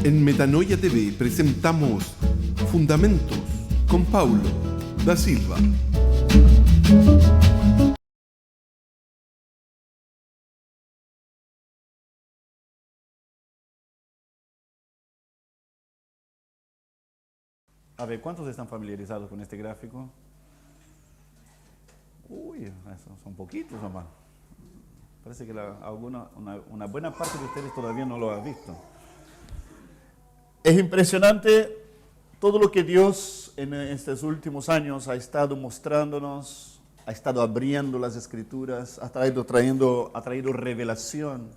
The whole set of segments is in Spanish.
En Metanoia TV presentamos Fundamentos con Paulo da Silva. A ver, ¿cuántos están familiarizados con este gráfico? Uy, son poquitos nomás. Parece que una buena parte de ustedes todavía no lo ha visto. Es impresionante todo lo que Dios en estos últimos años ha estado mostrándonos, ha estado abriendo las Escrituras, ha traído revelación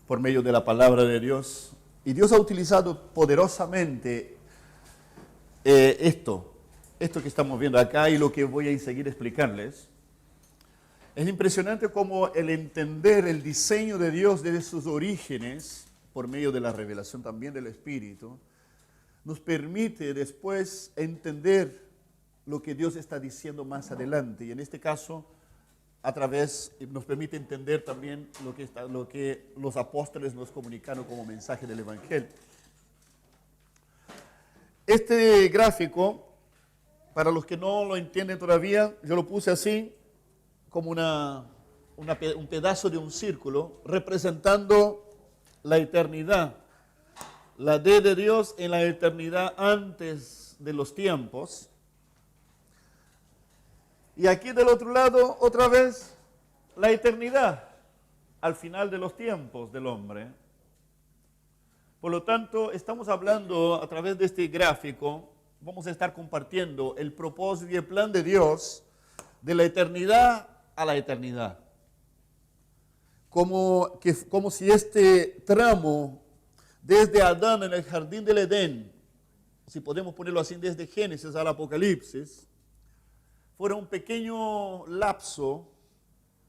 por medio de la palabra de Dios. Y Dios ha utilizado poderosamente esto que estamos viendo acá y lo que voy a seguir explicarles. Es impresionante cómo el entender el diseño de Dios desde sus orígenes, por medio de la revelación también del Espíritu, nos permite después entender lo que Dios está diciendo más adelante. Y en este caso, nos permite entender también lo que los apóstoles nos comunicaron como mensaje del Evangelio. Este gráfico, para los que no lo entienden todavía, yo lo puse así, como un pedazo de un círculo, representando la eternidad. La D de Dios en la eternidad antes de los tiempos. Y aquí del otro lado, otra vez, la eternidad al final de los tiempos del hombre. Por lo tanto, estamos hablando a través de este gráfico, vamos a estar compartiendo el propósito y el plan de Dios de la eternidad a la eternidad. Como si este tramo desde Adán en el jardín del Edén, si podemos ponerlo así, desde Génesis al Apocalipsis, fuera un pequeño lapso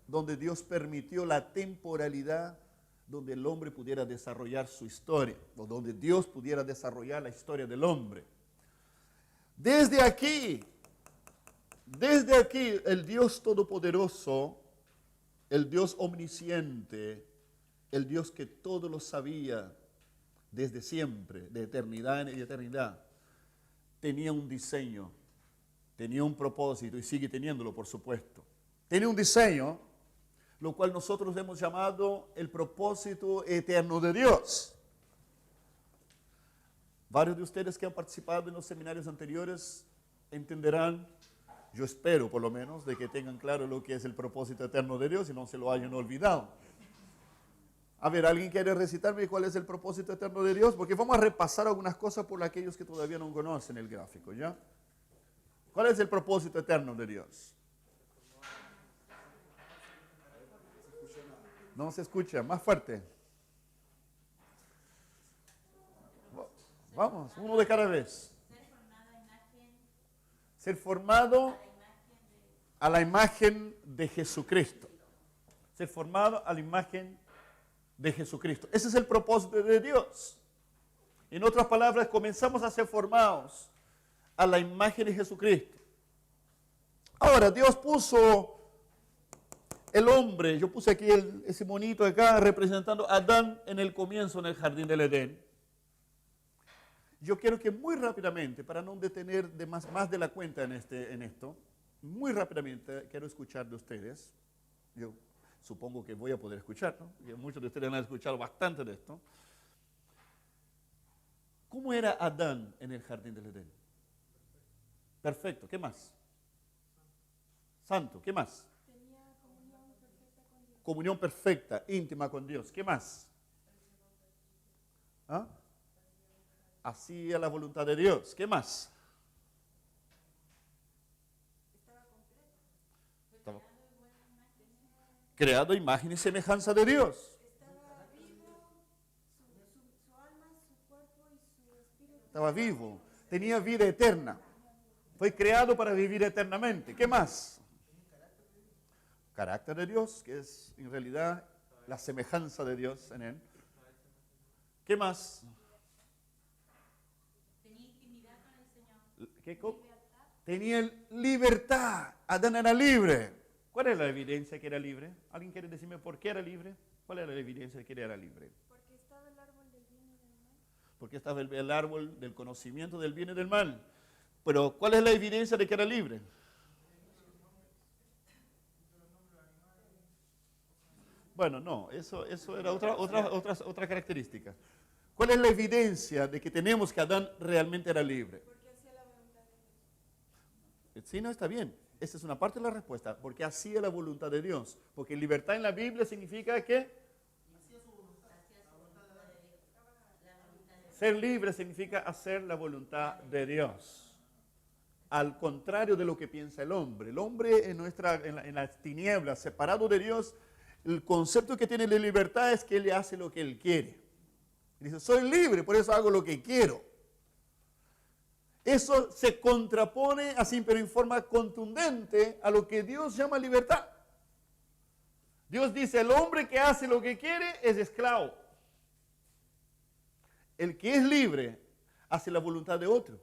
donde Dios permitió la temporalidad donde el hombre pudiera desarrollar su historia, o donde Dios pudiera desarrollar la historia del hombre. Desde aquí, el Dios Todopoderoso, el Dios Omnisciente, el Dios que todo lo sabía desde siempre, de eternidad en eternidad, tenía un diseño, tenía un propósito, y sigue teniéndolo, por supuesto. Tenía un diseño, lo cual nosotros hemos llamado el propósito eterno de Dios. Varios de ustedes que han participado en los seminarios anteriores entenderán, yo espero por lo menos, de que tengan claro lo que es el propósito eterno de Dios y no se lo hayan olvidado. A ver, ¿alguien quiere recitarme cuál es el propósito eterno de Dios? Porque vamos a repasar algunas cosas por aquellos que todavía no conocen el gráfico, ¿ya? ¿Cuál es el propósito eterno de Dios? No se escucha, más fuerte. Vamos, uno de cada vez. Ser formado a la imagen de Jesucristo. Ser formado a la imagen de Jesucristo. Ese es el propósito de Dios. En otras palabras, comenzamos a ser formados a la imagen de Jesucristo. Ahora, Dios puso el hombre, yo puse aquí ese monito acá representando a Adán en el comienzo en el jardín del Edén. Yo quiero que muy rápidamente, para no detener más de la cuenta en esto, muy rápidamente quiero escuchar de ustedes. Yo supongo que voy a poder escuchar, ¿no? Y muchos de ustedes han escuchado bastante de esto. ¿Cómo era Adán en el jardín del Edén? Perfecto. ¿Qué más? Santo. ¿Qué más? Tenía comunión perfecta con Dios. Comunión perfecta, íntima con Dios. ¿Qué más? ¿Ah? Hacía la voluntad de Dios. ¿Qué más? Estaba completo. Estaba creado a imagen y semejanza de Dios. Estaba vivo, su alma, su cuerpo y su espíritu. Estaba vivo. Tenía vida eterna. Fue creado para vivir eternamente. ¿Qué más? Carácter de Dios, que es en realidad la semejanza de Dios en él. ¿Qué más? Tenía intimidad con el Señor. ¿Qué? Tenía libertad. Adán era libre. ¿Cuál es la evidencia que era libre? ¿Alguien quiere decirme por qué era libre? ¿Cuál era la evidencia de que era libre? Porque estaba el árbol del bien y del mal. porque estaba el árbol del conocimiento del bien y del mal. Pero ¿cuál es la evidencia de que era libre? Bueno, no, eso era otra característica. ¿Cuál es la evidencia de que tenemos que Adán realmente era libre? Porque hacía la voluntad de Dios. Sí, no, está bien. Esa es una parte de la respuesta, porque hacía la voluntad de Dios. Porque libertad en la Biblia significa que ser libre significa hacer la voluntad de Dios. Al contrario de lo que piensa el hombre. El hombre en las tinieblas, separado de Dios, el concepto que tiene de libertad es que él hace lo que él quiere. Y dice, soy libre, por eso hago lo que quiero. Eso se contrapone así, pero en forma contundente a lo que Dios llama libertad. Dios dice, el hombre que hace lo que quiere es esclavo. El que es libre hace la voluntad de otro.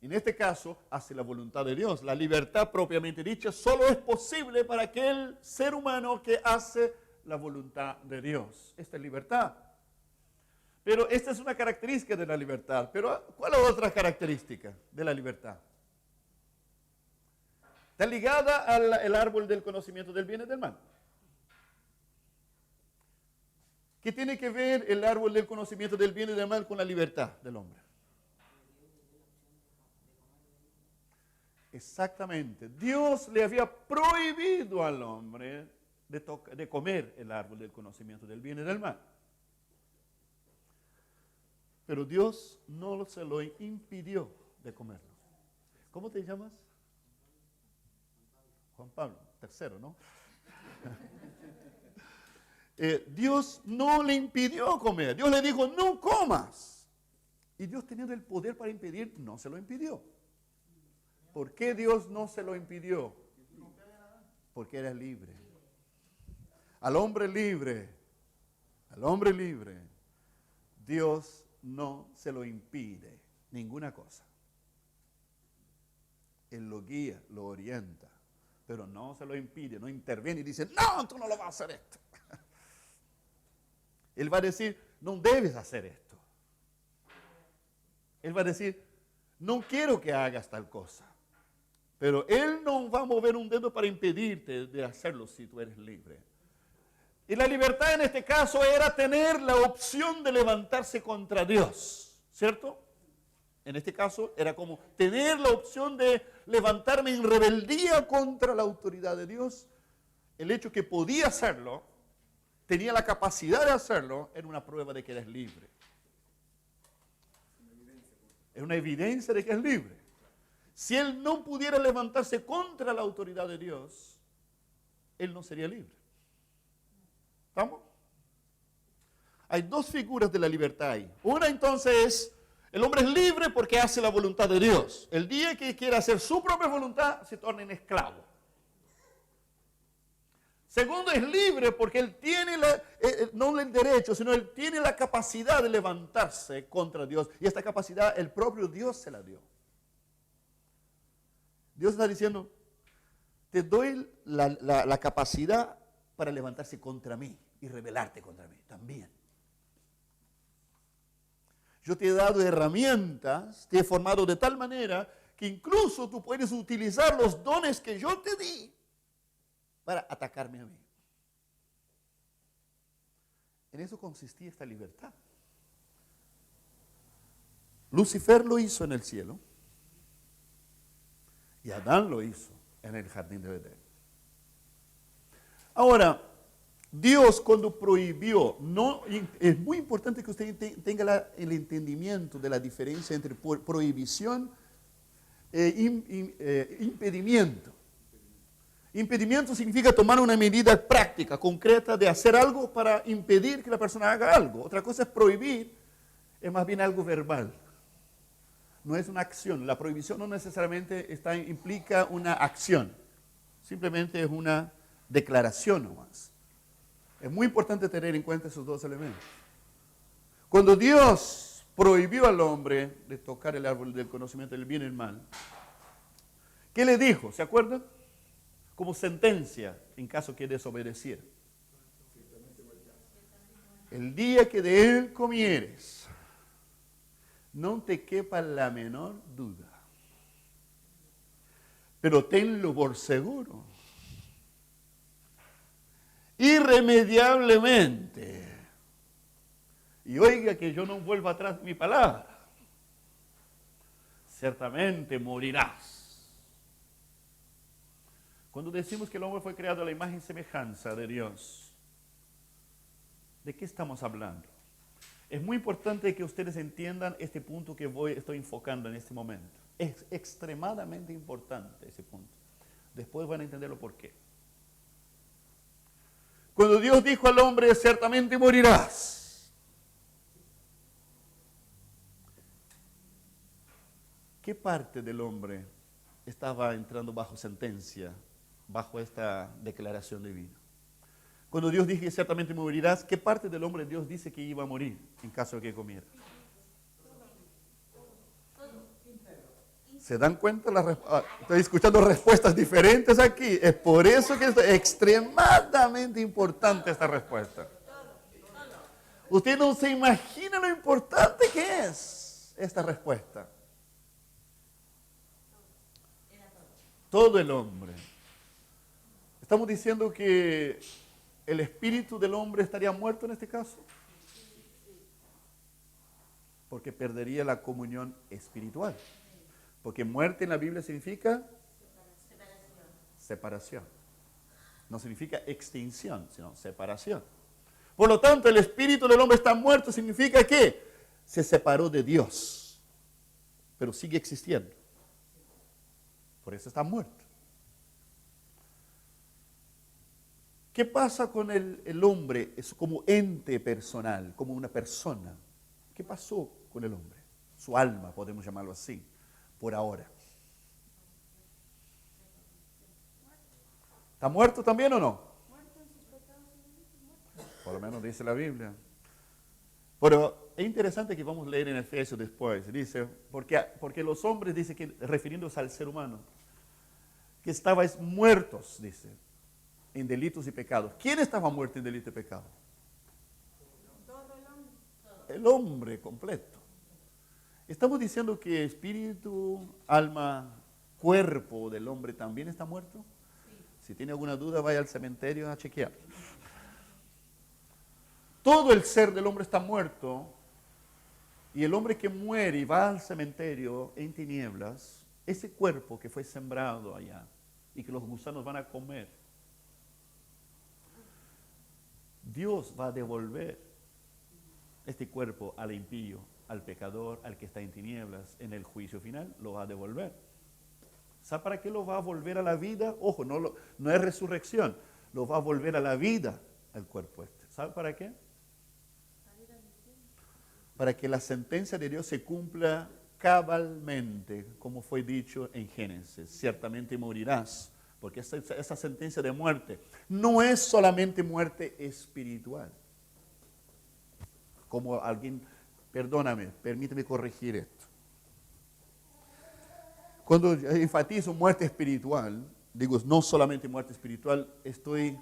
En este caso, hace la voluntad de Dios. La libertad propiamente dicha solo es posible para aquel ser humano que hace la voluntad de Dios. Esta es libertad. Pero esta es una característica de la libertad. Pero ¿cuál es otra característica de la libertad? Está ligada al árbol del conocimiento del bien y del mal. ¿Qué tiene que ver el árbol del conocimiento del bien y del mal con la libertad del hombre? Exactamente. Dios le había prohibido al hombre de comer el árbol del conocimiento del bien y del mal. Pero Dios no se lo impidió de comerlo. ¿Cómo te llamas? Juan Pablo, tercero, ¿no? Dios no le impidió comer. Dios le dijo, no comas. Y Dios teniendo el poder para impedir, no se lo impidió. ¿Por qué Dios no se lo impidió? Porque era libre. Al hombre libre, Dios no se lo impide ninguna cosa. Él lo guía, lo orienta, pero no se lo impide, no interviene y dice, no, tú no lo vas a hacer esto. Él va a decir, no debes hacer esto. Él va a decir, no quiero que hagas tal cosa. Pero Él no va a mover un dedo para impedirte de hacerlo si tú eres libre. Y la libertad en este caso era tener la opción de levantarse contra Dios, ¿cierto? En este caso era como tener la opción de levantarme en rebeldía contra la autoridad de Dios. El hecho que podía hacerlo, tenía la capacidad de hacerlo, era una prueba de que eres libre. Es una evidencia de que es libre. Si él no pudiera levantarse contra la autoridad de Dios, él no sería libre. ¿Estamos? Hay dos figuras de la libertad ahí. Una entonces es, el hombre es libre porque hace la voluntad de Dios. El día que quiera hacer su propia voluntad, se torna en esclavo. Segundo, es libre porque él tiene no el derecho, sino él tiene la capacidad de levantarse contra Dios. Y esta capacidad el propio Dios se la dio. Dios está diciendo, te doy la capacidad para levantarse contra mí y rebelarte contra mí también. Yo te he dado herramientas, te he formado de tal manera que incluso tú puedes utilizar los dones que yo te di para atacarme a mí. En eso consistía esta libertad. Lucifer lo hizo en el cielo. Y Adán lo hizo en el jardín de Edén. Ahora, Dios cuando prohibió, es muy importante que usted tenga el entendimiento de la diferencia entre prohibición e impedimento. Impedimento significa tomar una medida práctica, concreta, de hacer algo para impedir que la persona haga algo. Otra cosa es prohibir, es más bien algo verbal. No es una acción. La prohibición no necesariamente implica una acción. Simplemente es una declaración nomás. Es muy importante tener en cuenta esos dos elementos. Cuando Dios prohibió al hombre de tocar el árbol del conocimiento del bien y el mal, ¿qué le dijo? ¿Se acuerdan? Como sentencia en caso que desobedeciera. El día que de él comieres, no te quepa la menor duda. Pero tenlo por seguro. Irremediablemente. Y oiga que yo no vuelva atrás de mi palabra. Ciertamente morirás. Cuando decimos que el hombre fue creado a la imagen y semejanza de Dios, ¿de qué estamos hablando? Es muy importante que ustedes entiendan este punto que estoy enfocando en este momento. Es extremadamente importante ese punto. Después van a entenderlo por qué. Cuando Dios dijo al hombre, ciertamente morirás. ¿Qué parte del hombre estaba entrando bajo sentencia, bajo esta declaración divina? Cuando Dios dice que ciertamente morirás, ¿qué parte del hombre Dios dice que iba a morir en caso de que comiera? ¿Se dan cuenta? Estoy escuchando respuestas diferentes aquí. Es por eso que es extremadamente importante esta respuesta. Usted no se imagina lo importante que es esta respuesta. Todo el hombre. Estamos diciendo que el espíritu del hombre estaría muerto en este caso. Porque perdería la comunión espiritual. Porque muerte en la Biblia significa separación. No significa extinción, sino separación. Por lo tanto, el espíritu del hombre está muerto, significa que se separó de Dios, pero sigue existiendo. Por eso está muerto. ¿Qué pasa con el hombre? Es como ente personal, como una persona. ¿Qué pasó con el hombre? Su alma, podemos llamarlo así, por ahora. ¿Está muerto también o no? Por lo menos dice la Biblia. Pero es interesante que vamos a leer en Efesios después. Dice, porque los hombres, dice que, refiriéndose al ser humano, que estabais muertos, dice, en delitos y pecados. ¿Quién estaba muerto en delitos y pecados? Todo el hombre. El hombre completo. Estamos diciendo que espíritu, alma, cuerpo del hombre también está muerto. Si tiene alguna duda, vaya al cementerio a chequear. Todo el ser del hombre está muerto, y el hombre que muere y va al cementerio en tinieblas, ese cuerpo que fue sembrado allá y que los gusanos van a comer, Dios va a devolver este cuerpo al impío, al pecador, al que está en tinieblas, en el juicio final, lo va a devolver. ¿Sabe para qué lo va a volver a la vida? Ojo, no es resurrección, lo va a volver a la vida al cuerpo este. ¿Sabe para qué? Para que la sentencia de Dios se cumpla cabalmente, como fue dicho en Génesis. Ciertamente morirás, porque esa sentencia de muerte no es solamente muerte espiritual. Como alguien, perdóname, permíteme corregir esto. Cuando enfatizo muerte espiritual, digo no solamente muerte espiritual, estoy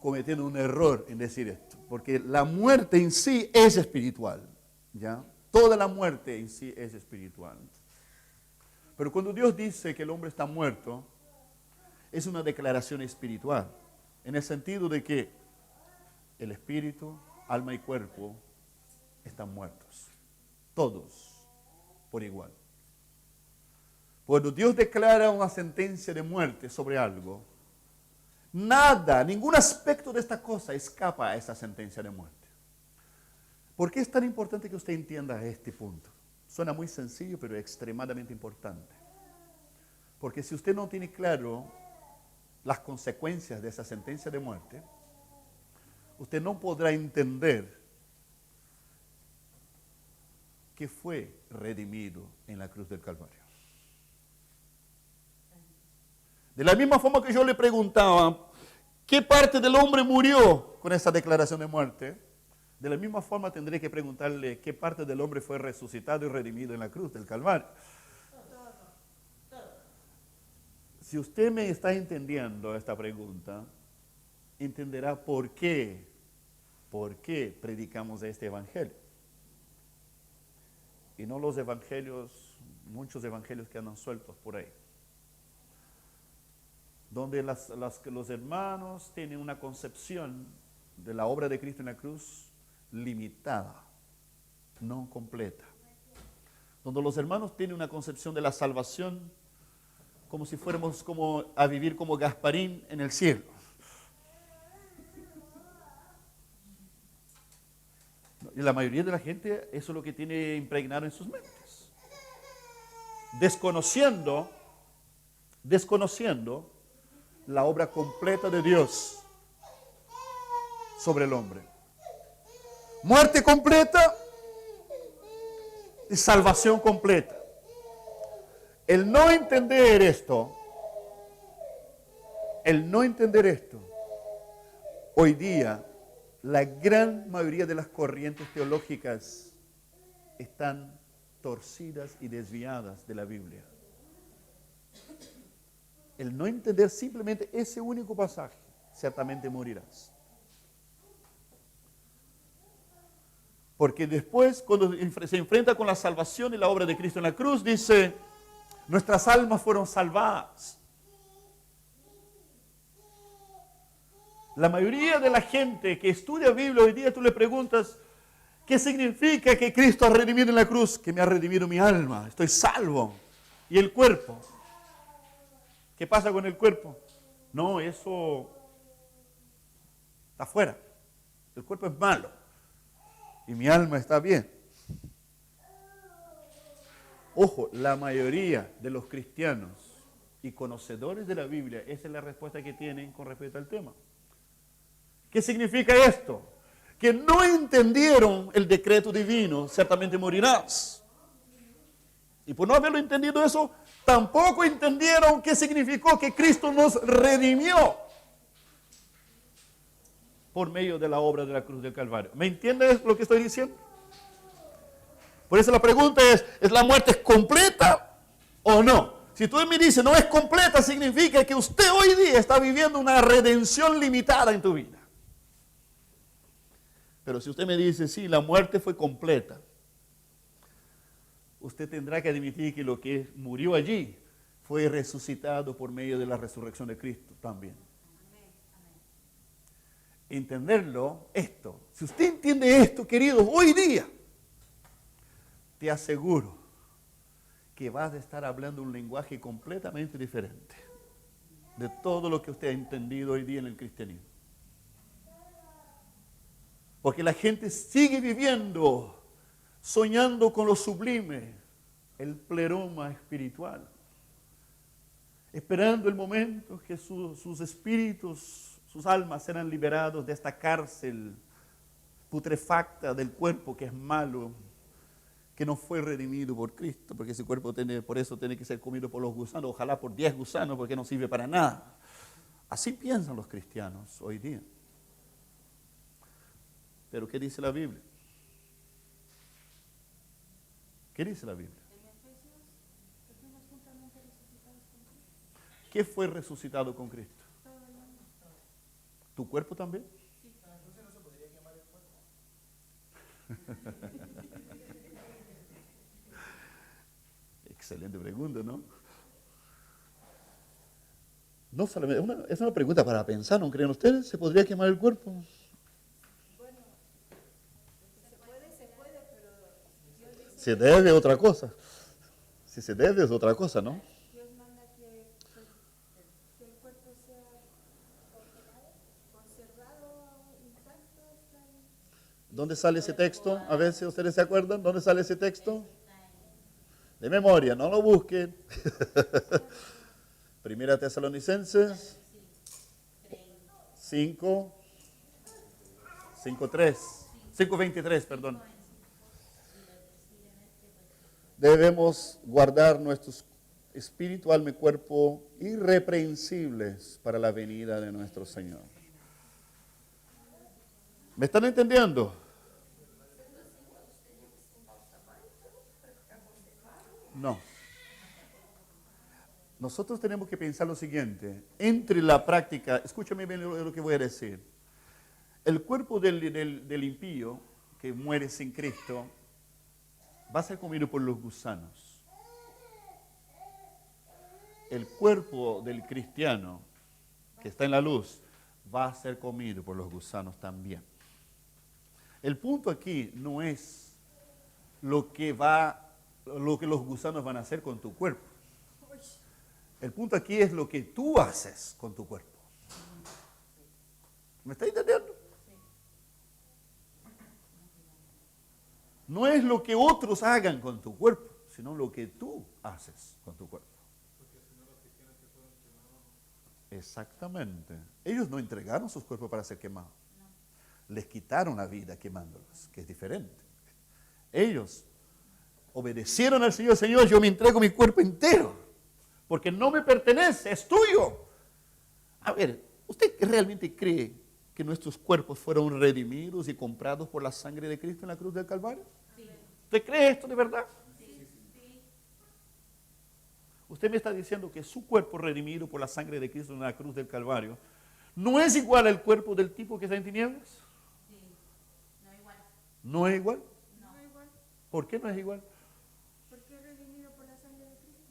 cometiendo un error en decir esto, porque la muerte en sí es espiritual, ¿ya? Toda la muerte en sí es espiritual. Pero cuando Dios dice que el hombre está muerto, es una declaración espiritual, en el sentido de que el espíritu, alma y cuerpo están muertos, todos por igual. Cuando Dios declara una sentencia de muerte sobre algo, nada, ningún aspecto de esta cosa escapa a esa sentencia de muerte. ¿Por qué es tan importante que usted entienda este punto? Suena muy sencillo, pero extremadamente importante. Porque si usted no tiene claro las consecuencias de esa sentencia de muerte, usted no podrá entender que fue redimido en la cruz del Calvario. De la misma forma que yo le preguntaba, ¿qué parte del hombre murió con esa declaración de muerte? De la misma forma tendré que preguntarle qué parte del hombre fue resucitado y redimido en la cruz del Calvario. Si usted me está entendiendo esta pregunta, entenderá por qué ¿por qué predicamos este evangelio? Y no los evangelios, muchos evangelios que andan sueltos por ahí. Donde los hermanos tienen una concepción de la obra de Cristo en la cruz limitada, no completa. Donde los hermanos tienen una concepción de la salvación como si fuéramos a vivir como Gasparín en el cielo. Y la mayoría de la gente eso es lo que tiene impregnado en sus mentes. Desconociendo la obra completa de Dios sobre el hombre. Muerte completa y salvación completa. El no entender esto, hoy día la gran mayoría de las corrientes teológicas están torcidas y desviadas de la Biblia. El no entender simplemente ese único pasaje, ciertamente morirás. Porque después, cuando se enfrenta con la salvación y la obra de Cristo en la cruz, dice, nuestras almas fueron salvadas. La mayoría de la gente que estudia Biblia hoy día, tú le preguntas, ¿qué significa que Cristo ha redimido en la cruz? Que me ha redimido mi alma, estoy salvo. ¿Y el cuerpo? ¿Qué pasa con el cuerpo? No, eso está afuera. El cuerpo es malo y mi alma está bien. Ojo, la mayoría de los cristianos y conocedores de la Biblia, esa es la respuesta que tienen con respecto al tema. ¿Qué significa esto? Que no entendieron el decreto divino, ciertamente morirás. Y por no haberlo entendido eso, tampoco entendieron qué significó que Cristo nos redimió por medio de la obra de la cruz del Calvario. ¿Me entiendes lo que estoy diciendo? Por eso la pregunta ¿es la muerte completa o no? Si tú me dices no es completa, significa que usted hoy día está viviendo una redención limitada en tu vida. Pero si usted me dice, sí, la muerte fue completa, usted tendrá que admitir que lo que murió allí fue resucitado por medio de la resurrección de Cristo también. Entenderlo, si usted entiende esto, queridos, hoy día, te aseguro que vas a estar hablando un lenguaje completamente diferente de todo lo que usted ha entendido hoy día en el cristianismo. Porque la gente sigue viviendo, soñando con lo sublime, el pleroma espiritual, esperando el momento que sus espíritus, sus almas serán liberados de esta cárcel putrefacta del cuerpo que es malo, que no fue redimido por Cristo, porque ese cuerpo por eso tiene que ser comido por los gusanos, ojalá por 10 gusanos, porque no sirve para nada. Así piensan los cristianos hoy día. Pero ¿qué dice la Biblia? ¿Qué dice la Biblia? ¿Qué fue resucitado con Cristo? ¿Tu cuerpo también? Entonces no se podría quemar el cuerpo. Excelente pregunta, ¿no? No solamente, es una pregunta para pensar, ¿no creen ustedes? ¿Se podría quemar el cuerpo? Se debe otra cosa. Si se debe es otra cosa, ¿no? Dios manda que el cuerpo sea conservado intacto. ¿Dónde sale ese texto? A ver si ustedes se acuerdan. ¿Dónde sale ese texto? De memoria, no lo busquen. Primera Tesalonicenses 5:23, perdón. Debemos guardar nuestros espíritu, alma y cuerpo irreprensibles para la venida de nuestro Señor. ¿Me están entendiendo? No. Nosotros tenemos que pensar lo siguiente. Entre la práctica, escúchame bien lo que voy a decir. El cuerpo del impío que muere sin Cristo va a ser comido por los gusanos. El cuerpo del cristiano que está en la luz va a ser comido por los gusanos también. El punto aquí no es lo que los gusanos van a hacer con tu cuerpo. El punto aquí es lo que tú haces con tu cuerpo. ¿Me está entendiendo? No es lo que otros hagan con tu cuerpo, sino lo que tú haces con tu cuerpo. Exactamente. Ellos no entregaron sus cuerpos para ser quemados. Les quitaron la vida quemándolos, que es diferente. Ellos obedecieron al Señor. Señor, yo me entrego mi cuerpo entero, porque no me pertenece, es tuyo. A ver, ¿usted realmente cree que nuestros cuerpos fueron redimidos y comprados por la sangre de Cristo en la cruz del Calvario? Sí. ¿Usted cree esto de verdad? Sí. Usted me está diciendo que su cuerpo redimido por la sangre de Cristo en la cruz del Calvario no es igual al cuerpo del tipo que está en tinieblas. Sí, no igual. ¿No es igual? No es igual. ¿Por qué no es igual? Porque es redimido por la sangre de Cristo.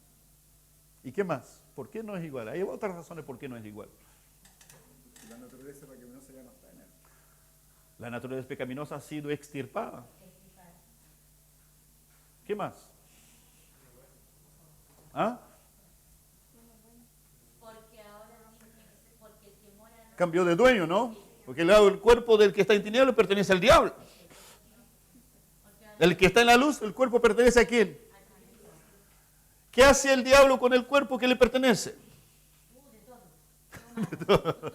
¿Y qué más? ¿Por qué no es igual? Hay otras razones por qué no es igual. La naturaleza pecaminosa ya no está en él. La naturaleza pecaminosa ha sido extirpada. ¿Qué más? ¿Ah? Cambió de dueño, ¿no? Porque el cuerpo del que está en tinieblas pertenece al diablo. El que está en la luz, el cuerpo pertenece a quién. ¿Qué hace el diablo con el cuerpo que le pertenece? De todo.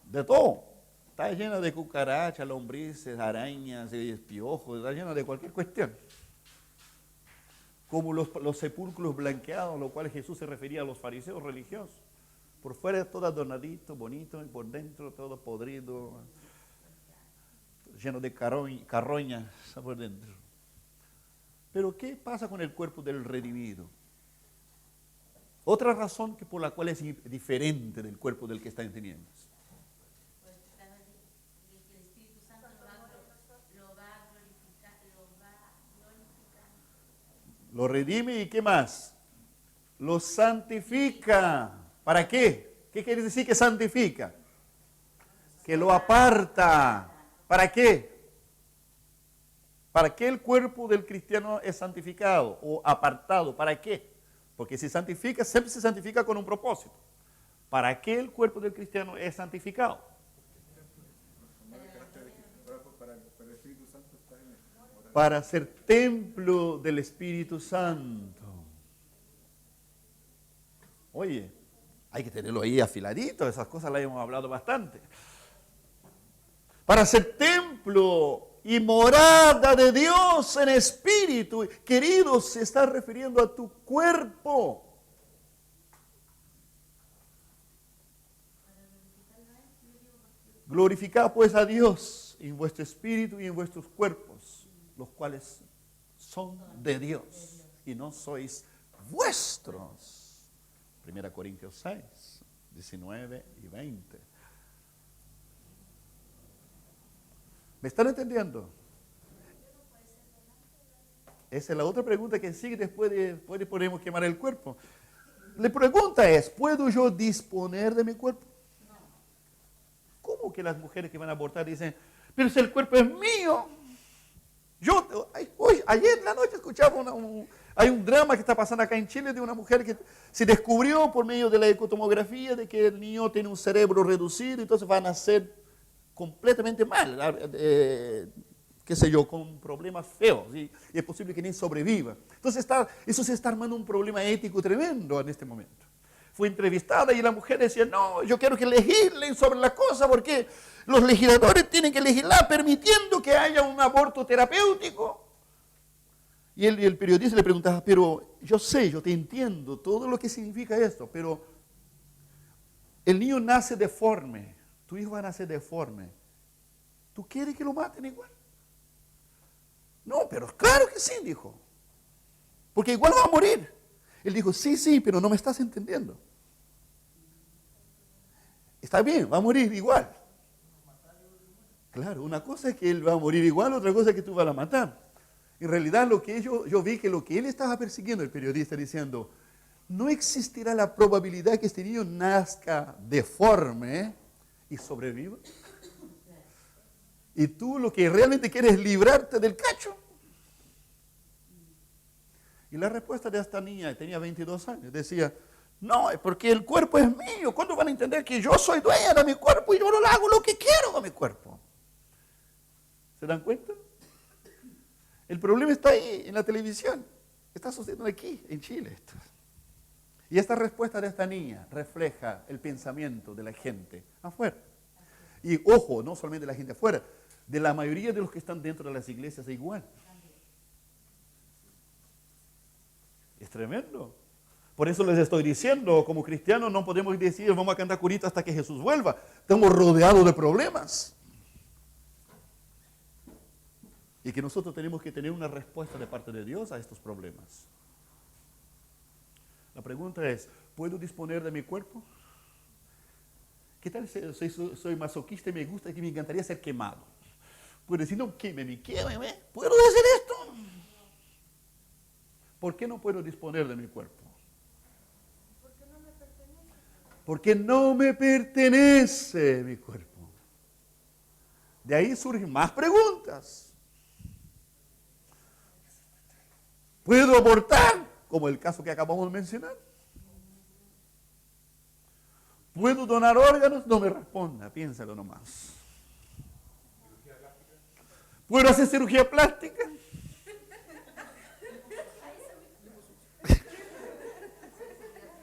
De todo. Está llena de cucarachas, lombrices, arañas, piojos, está llena de cualquier cuestión. Como los sepulcros blanqueados, a los cuales Jesús se refería a los fariseos religiosos. Por fuera todo adornadito, bonito, y por dentro todo podrido, lleno de carroñas por dentro. Pero ¿qué pasa con el cuerpo del redimido? Otra razón por la cual es diferente del cuerpo del que está en tinieblas. Lo redime y ¿qué más? Lo santifica. ¿Para qué? ¿Qué quiere decir que santifica? Que lo aparta. ¿Para qué? ¿Para qué el cuerpo del cristiano es santificado o apartado? ¿Para qué? Porque si santifica, siempre se santifica con un propósito. ¿Para qué el cuerpo del cristiano es santificado? Para el Espíritu Santo está en él. Para ser templo del Espíritu Santo. Oye, hay que tenerlo ahí afiladito, esas cosas las hemos hablado bastante. Para ser templo y morada de Dios en espíritu. Querido, se está refiriendo a tu cuerpo. Glorificad pues a Dios en vuestro espíritu y en vuestros cuerpos, los cuales son de Dios y no sois vuestros. 1 Corintios 6, 19 y 20. ¿Me están entendiendo? Esa es la otra pregunta que sigue después de podemos quemar el cuerpo. La pregunta es, ¿puedo yo disponer de mi cuerpo? ¿Cómo que las mujeres que van a abortar dicen, pero si el cuerpo es mío? Ayer en la noche escuchaba hay un drama que está pasando acá en Chile de una mujer que se descubrió por medio de la ecotomografía de que el niño tiene un cerebro reducido, entonces va a nacer completamente mal, qué sé yo, con problemas feos, y es posible que ni sobreviva. Entonces eso se está armando un problema ético tremendo en este momento. Fue entrevistada y la mujer decía, no, yo quiero que legislen sobre la cosa porque los legisladores tienen que legislar permitiendo que haya un aborto terapéutico. Y el periodista le preguntaba, pero yo sé, yo te entiendo todo lo que significa esto, pero el niño nace deforme, tu hijo va a nacer deforme. ¿Tú quieres que lo maten igual? No, pero claro que sí, dijo. Porque igual va a morir. Él dijo, sí, pero no me estás entendiendo. Está bien, va a morir igual. Claro, una cosa es que él va a morir igual, otra cosa es que tú vas a matar. En realidad lo que yo vi que lo que él estaba persiguiendo, el periodista, diciendo, no existirá la probabilidad que este niño nazca deforme y sobreviva. Y tú lo que realmente quieres es librarte del cacho. Y la respuesta de esta niña, tenía 22 años, decía, no, es porque el cuerpo es mío. ¿Cuándo van a entender que yo soy dueña de mi cuerpo y yo no hago lo que quiero con mi cuerpo? ¿Se dan cuenta? El problema está ahí, en la televisión. Está sucediendo aquí, en Chile. Esto. Y esta respuesta de esta niña refleja el pensamiento de la gente afuera. Y ojo, no solamente de la gente afuera, de la mayoría de los que están dentro de las iglesias es igual. Es tremendo. Por eso les estoy diciendo, como cristianos no podemos decir, vamos a cantar curita hasta que Jesús vuelva. Estamos rodeados de problemas. Y que nosotros tenemos que tener una respuesta de parte de Dios a estos problemas. La pregunta es, ¿puedo disponer de mi cuerpo? ¿Qué tal si soy masoquista y me gusta y me encantaría ser quemado? Puedo decir, no, quémeme. ¿Puedo hacer esto? ¿Por qué no puedo disponer de mi cuerpo? Porque no me pertenece mi cuerpo. De ahí surgen más preguntas. ¿Puedo abortar? Como el caso que acabamos de mencionar. ¿Puedo donar órganos? No me responda, piénsalo nomás. ¿Puedo hacer cirugía plástica?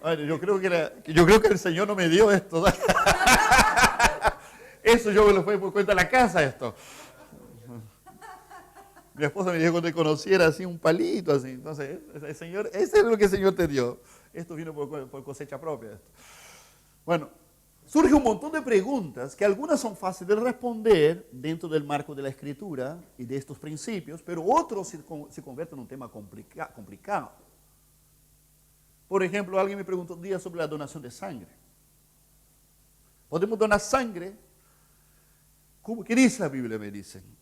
Bueno, yo creo que el Señor no me dio esto. Eso yo me lo fui por cuenta de la casa, esto. Mi esposa me dijo que te conociera así un palito, así. Entonces, el Señor, ese es lo que el Señor te dio. Esto vino por cosecha propia. Esto. Bueno, surge un montón de preguntas que algunas son fáciles de responder dentro del marco de la Escritura y de estos principios, pero otros se convierten en un tema complicado. Por ejemplo, alguien me preguntó un día sobre la donación de sangre. ¿Podemos donar sangre? ¿Qué dice la Biblia? Me dicen.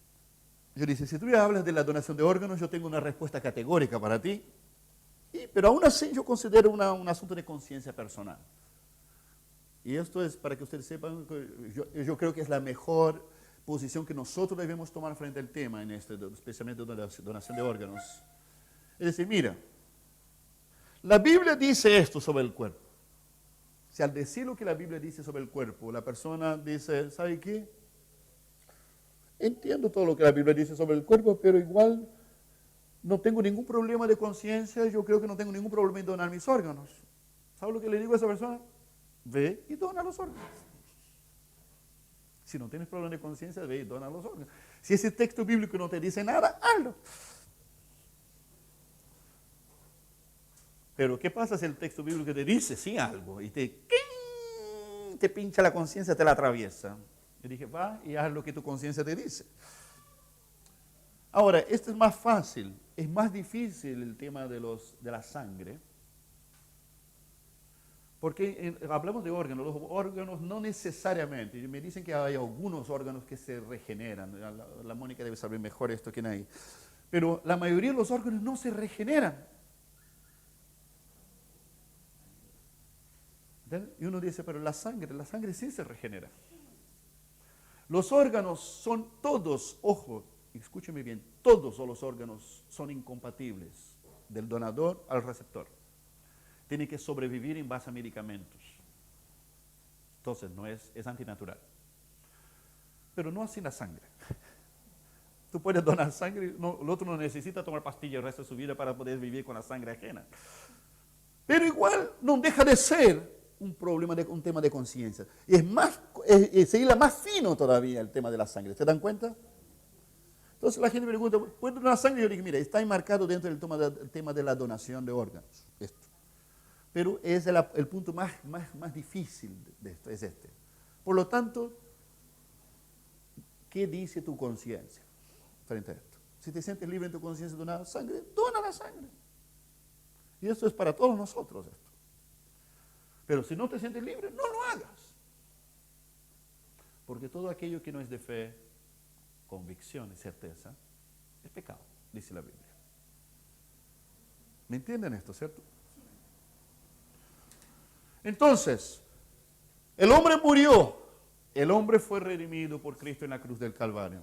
Yo dije, si tú ya hablas de la donación de órganos, yo tengo una respuesta categórica para ti. Pero aún así yo considero un asunto de conciencia personal. Y esto es para que ustedes sepan, yo creo que es la mejor posición que nosotros debemos tomar frente al tema, especialmente de la donación de órganos. Es decir, mira, la Biblia dice esto sobre el cuerpo. Si al decir lo que la Biblia dice sobre el cuerpo, la persona dice, ¿sabe qué? Entiendo todo lo que la Biblia dice sobre el cuerpo, pero igual no tengo ningún problema de conciencia, yo creo que no tengo ningún problema en donar mis órganos. ¿Sabe lo que le digo a esa persona? Ve y dona los órganos. Si no tienes problema de conciencia, ve y dona los órganos. Si ese texto bíblico no te dice nada, hazlo. Pero ¿qué pasa si el texto bíblico te dice sí algo y te pincha la conciencia, te la atraviesa? Yo dije, va y haz lo que tu conciencia te dice. Ahora, esto es más fácil, es más difícil el tema de la sangre, porque hablamos de órganos, los órganos no necesariamente, me dicen que hay algunos órganos que se regeneran, la Mónica debe saber mejor esto que nadie, pero la mayoría de los órganos no se regeneran. Y uno dice, pero la sangre sí se regenera. Los órganos son todos, ojo, escúcheme bien, todos los órganos son incompatibles, del donador al receptor. Tienen que sobrevivir en base a medicamentos. Entonces, es antinatural. Pero no así la sangre. Tú puedes donar sangre, el otro no necesita tomar pastillas el resto de su vida para poder vivir con la sangre ajena. Pero igual no deja de ser un tema de conciencia. Y seguirla más fino todavía el tema de la sangre. ¿Se dan cuenta? Entonces la gente me pregunta, ¿puedo donar sangre? Yo digo, mira, está enmarcado dentro del tema de la donación de órganos. Esto. Pero es el punto más difícil de esto, es este. Por lo tanto, ¿qué dice tu conciencia frente a esto? Si te sientes libre en tu conciencia de donar sangre, dona la sangre. Y esto es para todos nosotros esto. Pero si no te sientes libre, no lo hagas. Porque todo aquello que no es de fe, convicción y certeza, es pecado, dice la Biblia. ¿Me entienden esto, cierto? Entonces, el hombre murió, el hombre fue redimido por Cristo en la cruz del Calvario.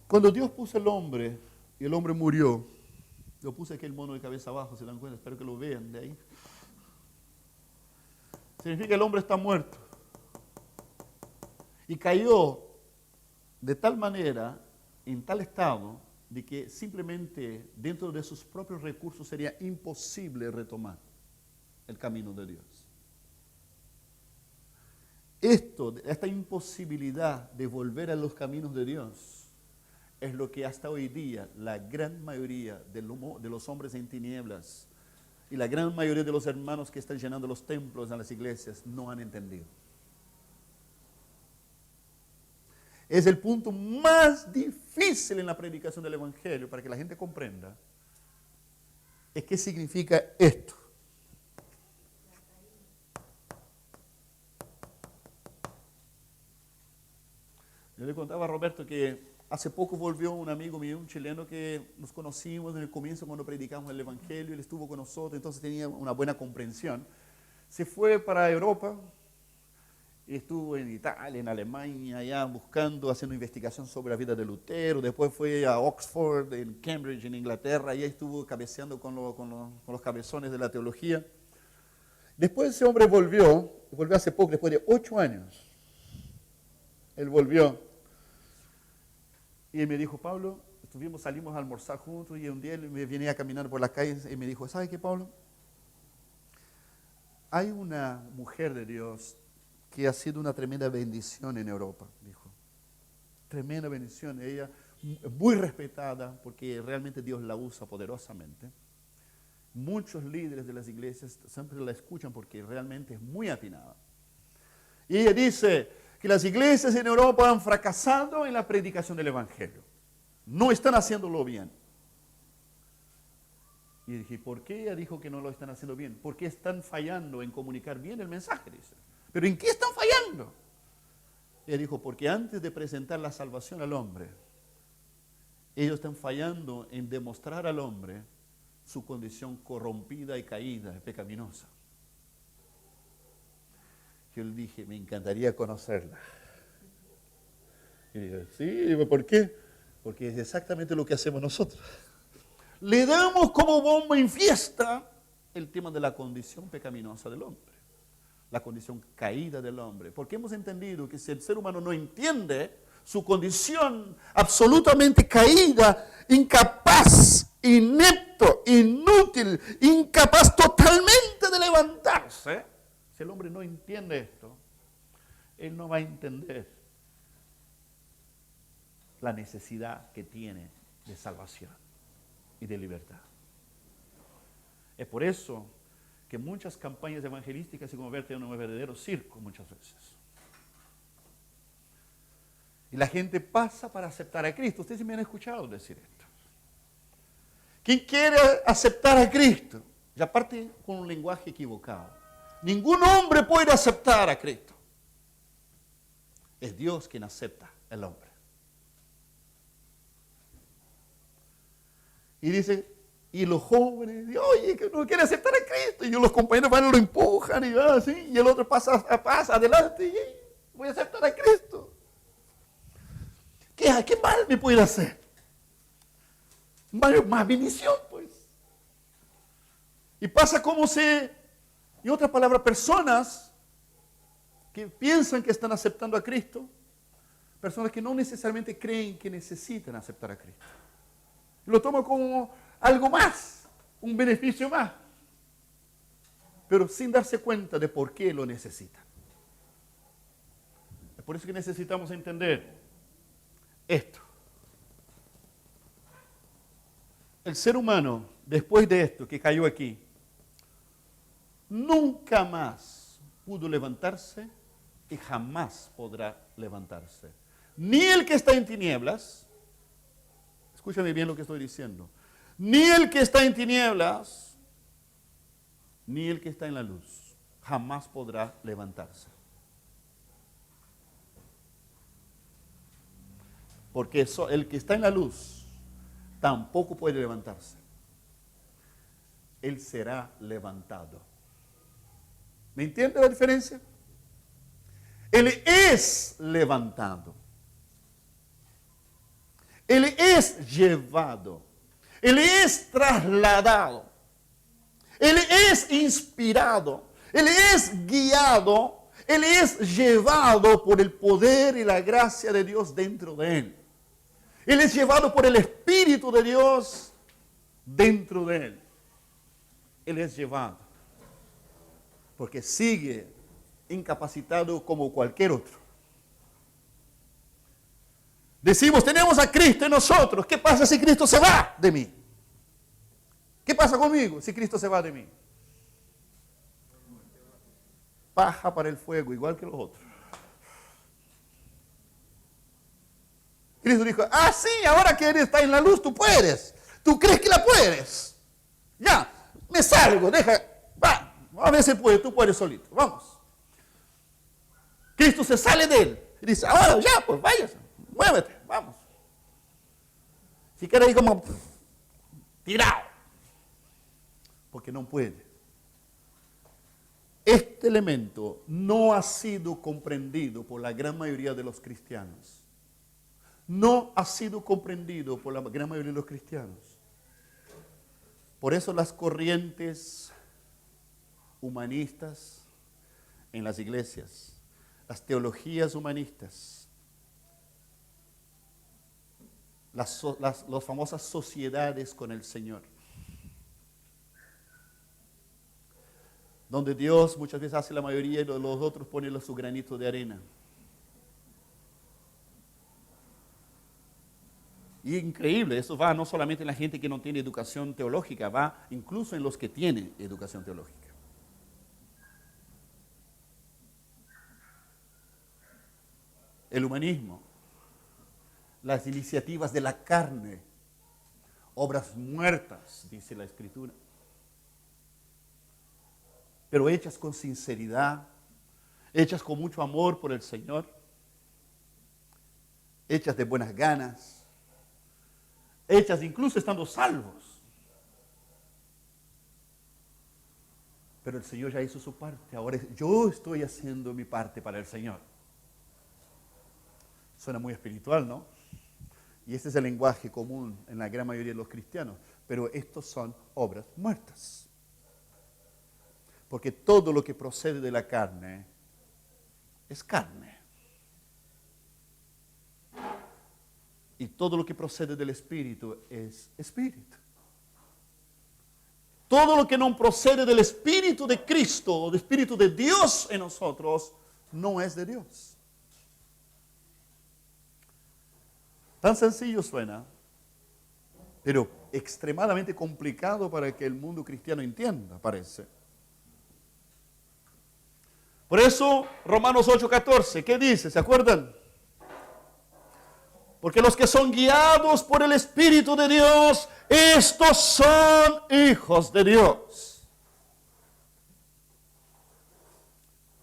Cuando Dios puso el hombre y el hombre murió, yo puse aquí el mono de cabeza abajo, se dan cuenta, espero que lo vean de ahí. Significa que el hombre está muerto. Y cayó de tal manera, en tal estado, de que simplemente dentro de sus propios recursos sería imposible retomar el camino de Dios. Esta imposibilidad de volver a los caminos de Dios es lo que hasta hoy día la gran mayoría de los hombres en tinieblas y la gran mayoría de los hermanos que están llenando los templos en las iglesias no han entendido. Es el punto más difícil en la predicación del Evangelio para que la gente comprenda. Es qué significa esto. Yo le contaba a Roberto que hace poco volvió un amigo mío, un chileno que nos conocimos en el comienzo cuando predicamos el Evangelio. Él estuvo con nosotros, entonces tenía una buena comprensión. Se fue para Europa. Estuvo en Italia, en Alemania, allá buscando, haciendo investigación sobre la vida de Lutero. Después fue a Oxford, en Cambridge, en Inglaterra. Allá estuvo cabeceando con los cabezones de la teología. Después ese hombre volvió hace poco, después de 8 años. Él volvió. Y él me dijo, Pablo, salimos a almorzar juntos y un día él me venía caminando por las calles y me dijo, ¿sabe qué, Pablo? Hay una mujer de Dios que ha sido una tremenda bendición en Europa, dijo. Tremenda bendición. Ella muy respetada porque realmente Dios la usa poderosamente. Muchos líderes de las iglesias siempre la escuchan porque realmente es muy atinada. Y ella dice que las iglesias en Europa han fracasado en la predicación del Evangelio. No están haciéndolo bien. Y dije, ¿por qué ella dijo que no lo están haciendo bien? Porque están fallando en comunicar bien el mensaje, dice. ¿Pero en qué están fallando? Ella dijo, porque antes de presentar la salvación al hombre, ellos están fallando en demostrar al hombre su condición corrompida y caída, pecaminosa. Yo le dije, me encantaría conocerla. Y dije, sí, ¿por qué? Porque es exactamente lo que hacemos nosotros. Le damos como bomba en fiesta el tema de la condición pecaminosa del hombre. La condición caída del hombre. Porque hemos entendido que si el ser humano no entiende su condición absolutamente caída, incapaz, inepto, inútil, incapaz totalmente de levantarse, si el hombre no entiende esto, él no va a entender la necesidad que tiene de salvación y de libertad. Es por eso que muchas campañas evangelísticas se convierten en un verdadero circo muchas veces. Y la gente pasa para aceptar a Cristo. Ustedes me han escuchado decir esto. ¿Quién quiere aceptar a Cristo? Ya parte con un lenguaje equivocado. Ningún hombre puede aceptar a Cristo. Es Dios quien acepta al hombre. Y dice, y los jóvenes, oye, que no quiere aceptar a Cristo. Y los compañeros van y lo empujan y va así. Y el otro pasa adelante y voy a aceptar a Cristo. ¿Qué mal me puede hacer? Más bendición, pues. Y pasa como si, en otras palabras, personas que piensan que están aceptando a Cristo, personas que no necesariamente creen que necesitan aceptar a Cristo. Lo toman como algo más, un beneficio más, pero sin darse cuenta de por qué lo necesitan. Es por eso que necesitamos entender esto. El ser humano, después de esto que cayó aquí, nunca más pudo levantarse y jamás podrá levantarse. Ni el que está en tinieblas, escúchame bien lo que estoy diciendo, ni el que está en tinieblas, ni el que está en la luz jamás podrá levantarse. Porque el que está en la luz tampoco puede levantarse. Él será levantado. ¿Me entiende la diferencia? Él es levantado. Él es llevado. Él es trasladado. Él es inspirado. Él es guiado. Él es llevado por el poder y la gracia de Dios dentro de él. Él es llevado por el Espíritu de Dios dentro de él. Él es llevado. Porque sigue incapacitado como cualquier otro. Decimos, tenemos a Cristo en nosotros. ¿Qué pasa si Cristo se va de mí? ¿Qué pasa conmigo si Cristo se va de mí? Paja para el fuego, igual que los otros. Cristo dijo, sí, ahora que Él está en la luz, tú puedes. Tú crees que la puedes. Ya, me salgo, deja, va. A ver si puedes, tú puedes solito, vamos. Cristo se sale de Él. Y dice, ahora ya, pues váyase, muévete, vamos. Si quieres ir como tirado. Porque no puede. Este elemento no ha sido comprendido por la gran mayoría de los cristianos. No ha sido comprendido por la gran mayoría de los cristianos. Por eso las corrientes humanistas en las iglesias, las teologías humanistas, las famosas sociedades con el Señor, donde Dios muchas veces hace la mayoría y los otros ponen su granito de arena. Y increíble, eso va no solamente en la gente que no tiene educación teológica, va incluso en los que tienen educación teológica. El humanismo, las iniciativas de la carne, obras muertas, dice la Escritura, pero hechas con sinceridad, hechas con mucho amor por el Señor, hechas de buenas ganas, hechas incluso estando salvos. Pero el Señor ya hizo su parte, ahora yo estoy haciendo mi parte para el Señor. Suena muy espiritual, ¿no? Y ese es el lenguaje común en la gran mayoría de los cristianos. Pero estos son obras muertas. Porque todo lo que procede de la carne es carne. Y todo lo que procede del Espíritu es Espíritu. Todo lo que no procede del Espíritu de Cristo, o del Espíritu de Dios en nosotros, no es de Dios. Tan sencillo suena, pero extremadamente complicado para que el mundo cristiano entienda, parece. Por eso, Romanos 8:14, ¿qué dice? ¿Se acuerdan? Porque los que son guiados por el Espíritu de Dios, estos son hijos de Dios.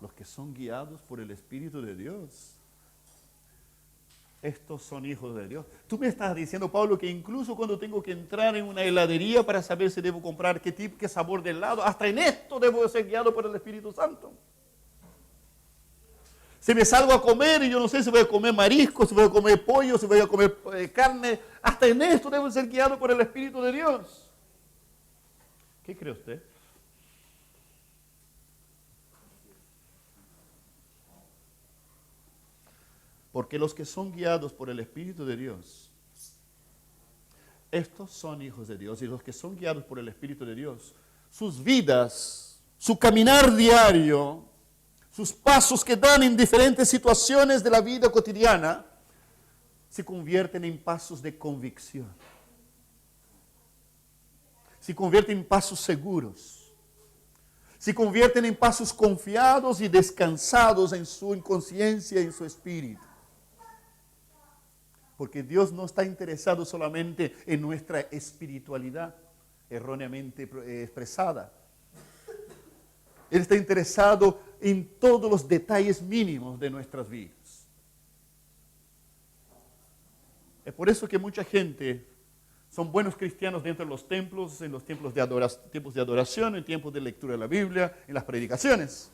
Los que son guiados por el Espíritu de Dios, estos son hijos de Dios. Tú me estás diciendo, Pablo, que incluso cuando tengo que entrar en una heladería para saber si debo comprar qué tipo, qué sabor de helado, hasta en esto debo ser guiado por el Espíritu Santo. Si me salgo a comer y yo no sé si voy a comer marisco, si voy a comer pollo, si voy a comer carne, hasta en esto debo ser guiado por el Espíritu de Dios. ¿Qué cree usted? Porque los que son guiados por el Espíritu de Dios, estos son hijos de Dios. Y los que son guiados por el Espíritu de Dios, sus vidas, su caminar diario, sus pasos que dan en diferentes situaciones de la vida cotidiana, se convierten en pasos de convicción. Se convierten en pasos seguros. Se convierten en pasos confiados y descansados en su inconsciencia y en su espíritu. Porque Dios no está interesado solamente en nuestra espiritualidad erróneamente expresada. Él está interesado en todos los detalles mínimos de nuestras vidas. Es por eso que mucha gente son buenos cristianos dentro de los templos, en los tiempos de adoración, en tiempos de lectura de la Biblia, en las predicaciones.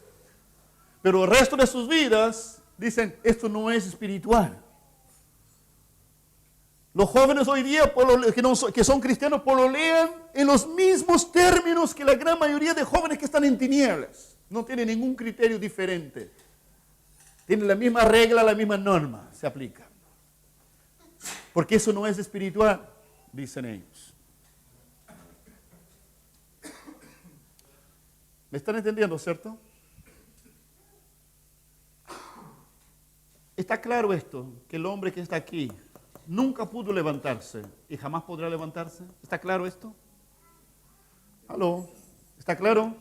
Pero el resto de sus vidas dicen, esto no es espiritual. Los jóvenes hoy día que son cristianos pololean en los mismos términos que la gran mayoría de jóvenes que están en tinieblas. No tienen ningún criterio diferente. Tienen la misma regla, la misma norma, se aplica. Porque eso no es espiritual, dicen ellos. ¿Me están entendiendo, cierto? Está claro esto, que el hombre que está aquí nunca pudo levantarse y jamás podrá levantarse. ¿Está claro esto? ¿Aló? ¿Está claro?